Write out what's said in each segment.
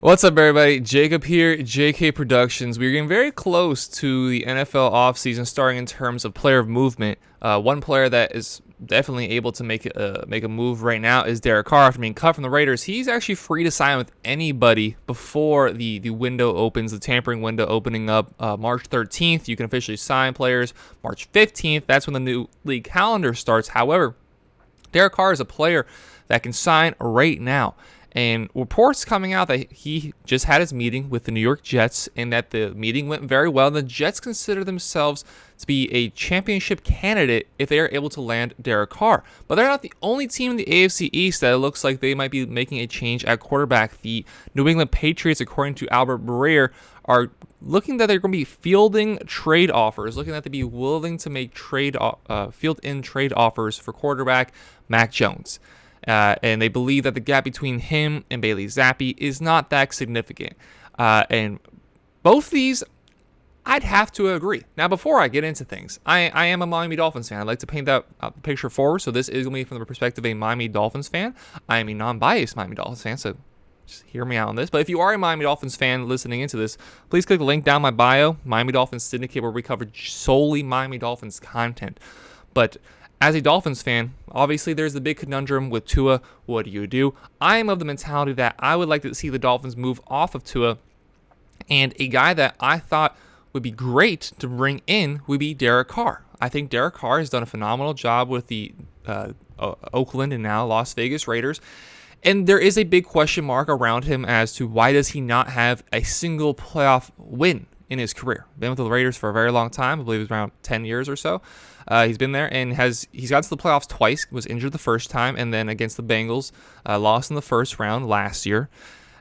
What's up, everybody? Jacob here, JK Productions. We're getting very close to the NFL offseason starting in terms of player movement. One player that is definitely able to make a move right now is Derrick Carr. After being cut from the Raiders, he's actually free to sign with anybody before the window opens, the tampering window opening up March 13th. You can officially sign players. March 15th, that's when the new league calendar starts. However, Derrick Carr is a player that can sign right now. And reports coming out that he just had his meeting with the New York Jets and that the meeting went very well. The Jets consider themselves to be a championship candidate if they are able to land Derrick Carr. But they're not the only team in the AFC East that it looks like they might be making a change at quarterback. The New England Patriots, according to Albert Breer, are looking that they're going to be fielding trade offers, looking that they'd be willing to make field-in trade offers for quarterback Mac Jones. And they believe that the gap between him and Bailey Zappi is not that significant. And both these, I'd have to agree. Now, before I get into things, I am a Miami Dolphins fan. I'd like to paint that picture forward. So this is going to be from the perspective of a Miami Dolphins fan. I am a non-biased Miami Dolphins fan, so just hear me out on this. But if you are a Miami Dolphins fan listening into this, please click the link down my bio, Miami Dolphins Syndicate, where we cover solely Miami Dolphins content. But as a Dolphins fan, obviously there's the big conundrum with Tua. What do? I am of the mentality that I would like to see the Dolphins move off of Tua, and a guy that I thought would be great to bring in would be Derrick Carr. I think Derrick Carr has done a phenomenal job with the Oakland and now Las Vegas Raiders, and there is a big question mark around him as to why does he not have a single playoff win in his career. Been with the Raiders for a very long time. I believe it was around 10 years or so. He's been there and he's got to the playoffs twice. Was injured the first time, and then against the Bengals, lost in the first round last year.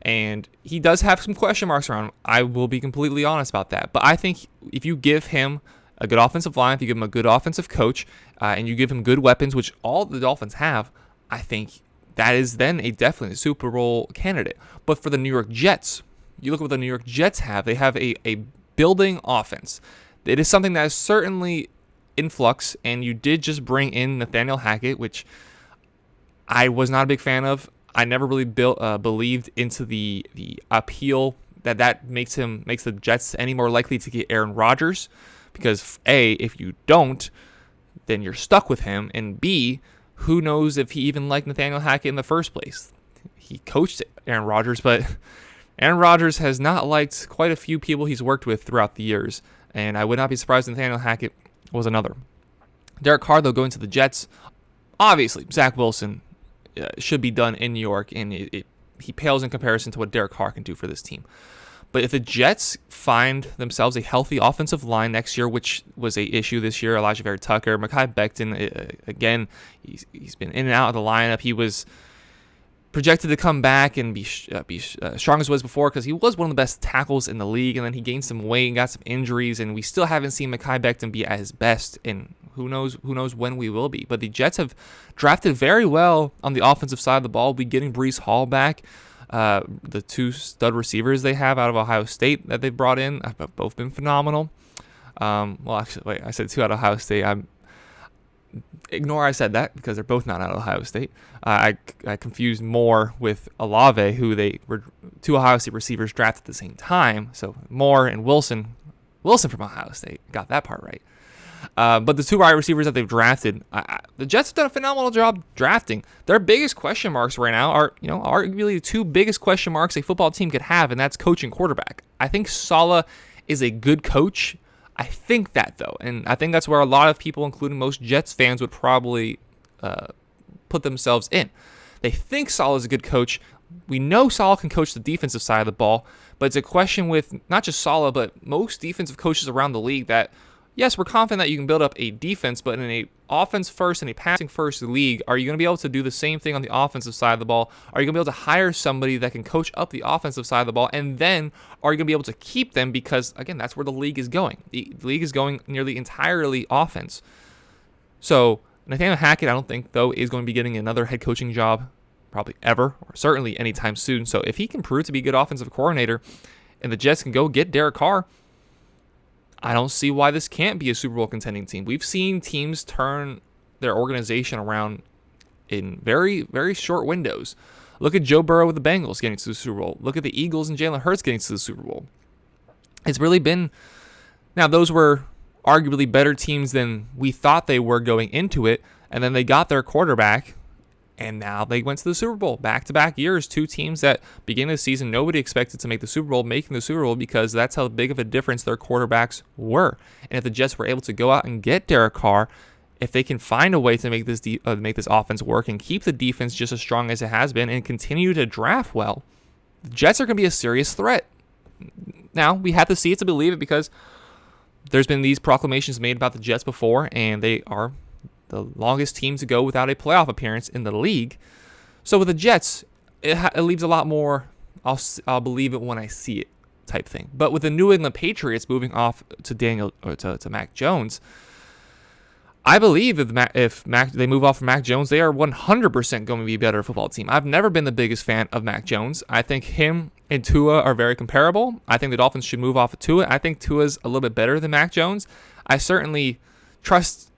And he does have some question marks around him. I will be completely honest about that. But I think if you give him a good offensive line, if you give him a good offensive coach, and you give him good weapons, which all the Dolphins have, I think that is then definitely a Super Bowl candidate. But for the New York Jets, you look at what the New York Jets have. They have a building offense. It is something that is certainly in flux, and you did just bring in Nathaniel Hackett, which I was not a big fan of. I never really believed into the appeal that makes the Jets any more likely to get Aaron Rodgers, because A, if you don't, then you're stuck with him, and B, who knows if he even liked Nathaniel Hackett in the first place. He coached Aaron Rodgers, but Aaron Rodgers has not liked quite a few people he's worked with throughout the years, and I would not be surprised if Nathaniel Hackett was another. Derek Carr, though, going to the Jets, obviously, Zach Wilson should be done in New York, and he pales in comparison to what Derek Carr can do for this team. But if the Jets find themselves a healthy offensive line next year, which was an issue this year, Elijah Vera Tucker, Mekhi Becton, again, he's been in and out of the lineup. He was projected to come back and be strong as he was before, because he was one of the best tackles in the league, and then he gained some weight and got some injuries, and we still haven't seen Mekhi Becton be at his best, and who knows when we will be. But the Jets have drafted very well on the offensive side of the ball. We'll be getting Breece Hall back. The two stud receivers they have out of Ohio State that they've brought in have both been phenomenal. Well, actually, wait, I said two out of Ohio State. Ignore I said that, because they're both not out of Ohio State. I confused Moore with Olave, who they were two Ohio State receivers drafted at the same time. So Moore and Wilson from Ohio State, got that part right. But the two wide receivers that they've drafted, the Jets have done a phenomenal job drafting. Their biggest question marks right now are, arguably the two biggest question marks a football team could have, and that's coach and quarterback. I think Saleh is a good coach. I think that, though, and I think that's where a lot of people, including most Jets fans, would probably put themselves in. They think Saleh is a good coach. We know Saleh can coach the defensive side of the ball, but it's a question with not just Saleh, but most defensive coaches around the league that, yes, we're confident that you can build up a defense, but in a offense first and a passing first league, are you going to be able to do the same thing on the offensive side of the ball? Are you going to be able to hire somebody that can coach up the offensive side of the ball? And then are you going to be able to keep them? Because, again, that's where the league is going. The league is going nearly entirely offense. So Nathaniel Hackett, I don't think, though, is going to be getting another head coaching job probably ever, or certainly anytime soon. So if he can prove to be a good offensive coordinator and the Jets can go get Derek Carr, I don't see why this can't be a Super Bowl contending team. We've seen teams turn their organization around in very, very short windows. Look at Joe Burrow with the Bengals getting to the Super Bowl. Look at the Eagles and Jalen Hurts getting to the Super Bowl. It's really been... Now, those were arguably better teams than we thought they were going into it, and then they got their quarterback, and now they went to the Super Bowl. Back-to-back years, two teams that beginning of the season nobody expected to make the Super Bowl, making the Super Bowl because that's how big of a difference their quarterbacks were. And if the Jets were able to go out and get Derrick Carr, if they can find a way to make this offense work and keep the defense just as strong as it has been and continue to draft well, the Jets are going to be a serious threat. Now, we have to see it to believe it because there's been these proclamations made about the Jets before, and they are the longest team to go without a playoff appearance in the league. So with the Jets, it leaves a lot more, I'll believe it when I see it type thing. But with the New England Patriots moving off to Mac Jones, I believe if they move off of Mac Jones, they are 100% going to be a better football team. I've never been the biggest fan of Mac Jones. I think him and Tua are very comparable. I think the Dolphins should move off of Tua. I think Tua's a little bit better than Mac Jones. I certainly trust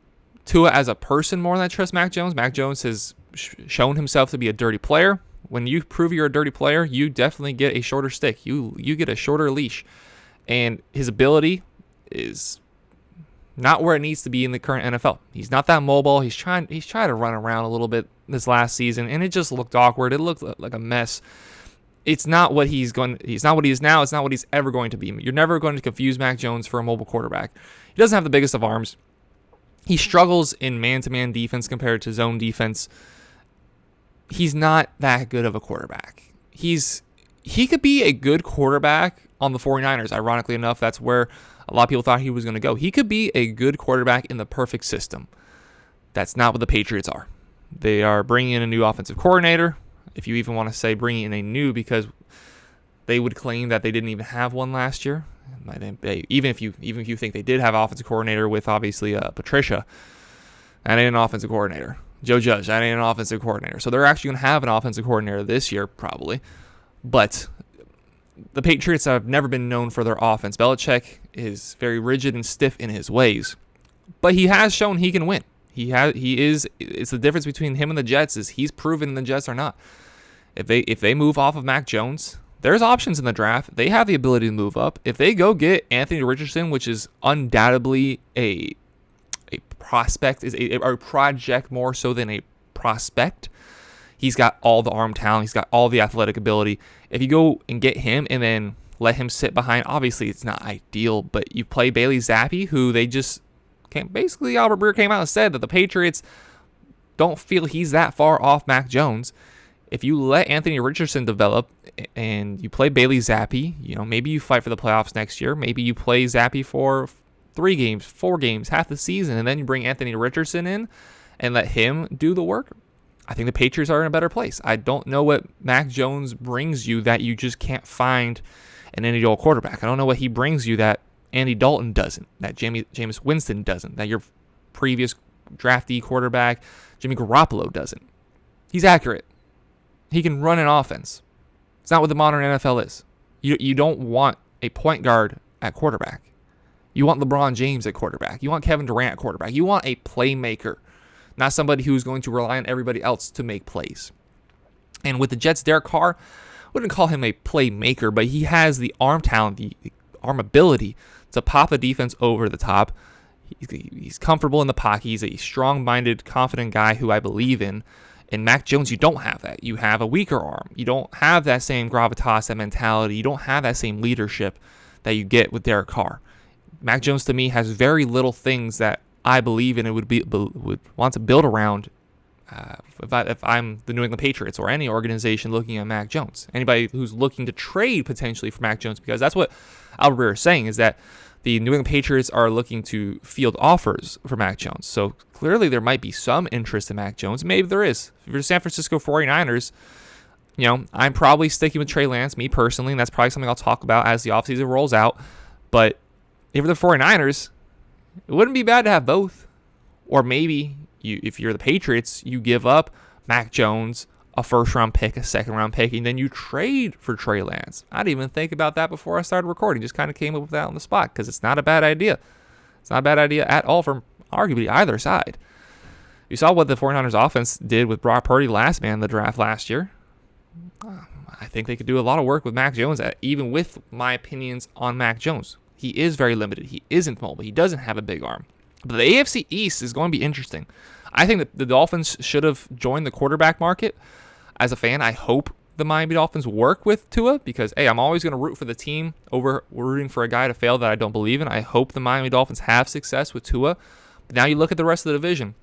Tua as a person more than I trust Mac Jones. Mac Jones has shown himself to be a dirty player. When you prove you're a dirty player, you definitely get a shorter stick. You get a shorter leash. And his ability is not where it needs to be in the current NFL. He's not that mobile. He's trying to run around a little bit this last season, and it just looked awkward. It looked like a mess. He's not what he is now. It's not what he's ever going to be. You're never going to confuse Mac Jones for a mobile quarterback. He doesn't have the biggest of arms. He struggles in man-to-man defense compared to zone defense. He's not that good of a quarterback. He could be a good quarterback on the 49ers. Ironically enough, that's where a lot of people thought he was going to go. He could be a good quarterback in the perfect system. That's not what the Patriots are. They are bringing in a new offensive coordinator, if you even want to say bringing in a new, because they would claim that they didn't even have one last year. Even if you think they did have an offensive coordinator with obviously Patricia, that ain't an offensive coordinator. Joe Judge, that ain't an offensive coordinator. So they're actually going to have an offensive coordinator this year probably, but the Patriots have never been known for their offense. Belichick is very rigid and stiff in his ways, but he has shown he can win. It's the difference between him and the Jets is he's proven the Jets are not. If they move off of Mac Jones, there's options in the draft. They have the ability to move up. If they go get Anthony Richardson, which is undoubtedly a prospect, is a project more so than a prospect. He's got all the arm talent. He's got all the athletic ability. If you go and get him and then let him sit behind, obviously it's not ideal, but you play Bailey Zappi, who they just can't. Basically, Albert Breer came out and said that the Patriots don't feel he's that far off Mac Jones. If you let Anthony Richardson develop and you play Bailey Zappi, maybe you fight for the playoffs next year. Maybe you play Zappi for 3 games, 4 games, half the season, and then you bring Anthony Richardson in and let him do the work. I think the Patriots are in a better place. I don't know what Mac Jones brings you that you just can't find in any old quarterback. I don't know what he brings you that Andy Dalton doesn't, that Jameis Winston doesn't, that your previous draftee quarterback Jimmy Garoppolo doesn't. He's accurate. He can run an offense. It's not what the modern NFL is. You don't want a point guard at quarterback. You want LeBron James at quarterback. You want Kevin Durant at quarterback. You want a playmaker, not somebody who's going to rely on everybody else to make plays. And with the Jets, Derrick Carr, I wouldn't call him a playmaker, but he has the arm talent, the arm ability to pop a defense over the top. He's comfortable in the pocket. He's a strong-minded, confident guy who I believe in. And Mac Jones, you don't have that. You have a weaker arm. You don't have that same gravitas, that mentality. You don't have that same leadership that you get with Derrick Carr. Mac Jones, to me, has very little things that I believe in and would want to build around if I'm the New England Patriots or any organization looking at Mac Jones. Anybody who's looking to trade potentially for Mac Jones, because that's what Albert Breer is saying, is that the New England Patriots are looking to field offers for Mac Jones. So clearly there might be some interest in Mac Jones. Maybe there is. If you're the San Francisco 49ers, I'm probably sticking with Trey Lance, me personally, and that's probably something I'll talk about as the offseason rolls out. But if you're the 49ers, it wouldn't be bad to have both. Or maybe if you're the Patriots, you give up Mac Jones, a first-round pick, a second-round pick, and then you trade for Trey Lance. I didn't even think about that before I started recording. Just kind of came up with that on the spot because it's not a bad idea. It's not a bad idea at all from arguably either side. You saw what the 49ers offense did with Brock Purdy last man in the draft last year. I think they could do a lot of work with Mac Jones, even with my opinions on Mac Jones. He is very limited. He isn't mobile. He doesn't have a big arm. But the AFC East is going to be interesting. I think that the Dolphins should have joined the quarterback market. As a fan, I hope the Miami Dolphins work with Tua because, hey, I'm always going to root for the team over rooting for a guy to fail that I don't believe in. I hope the Miami Dolphins have success with Tua. But now you look at the rest of the division.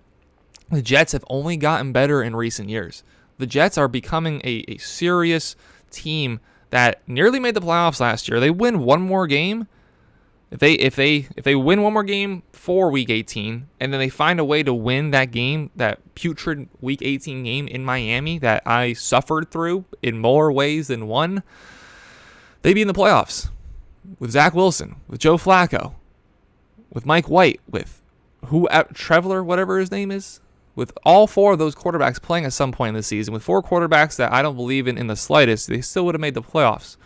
The Jets have only gotten better in recent years. The Jets are becoming a serious team that nearly made the playoffs last year. They win one more game. If they win one more game for Week 18, and then they find a way to win that game, that putrid Week 18 game in Miami that I suffered through in more ways than one, they be in the playoffs with Zach Wilson, with Joe Flacco, with Mike White, with Trevor, whatever his name is, with all four of those quarterbacks playing at some point in the season, with four quarterbacks that I don't believe in the slightest, they still would have made the playoffs.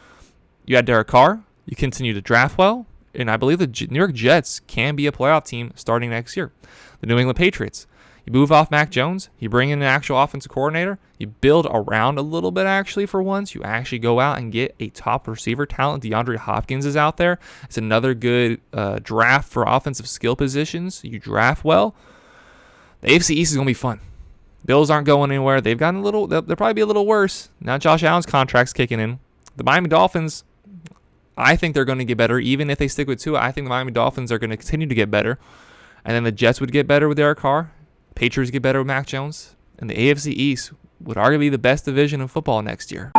You had Derrick Carr. You continue to draft well. And I believe the New York Jets can be a playoff team starting next year. The New England Patriots. You move off Mac Jones. You bring in an actual offensive coordinator. You build around a little bit actually for once. You actually go out and get a top receiver talent. DeAndre Hopkins is out there. It's another good draft for offensive skill positions. You draft well. The AFC East is going to be fun. Bills aren't going anywhere. They've gotten a little. They'll probably be a little worse. Now Josh Allen's contract's kicking in. The Miami Dolphins, I think they're going to get better. Even if they stick with Tua, I think the Miami Dolphins are going to continue to get better. And then the Jets would get better with Derek Carr. Patriots get better with Mac Jones. And the AFC East would arguably be the best division in football next year.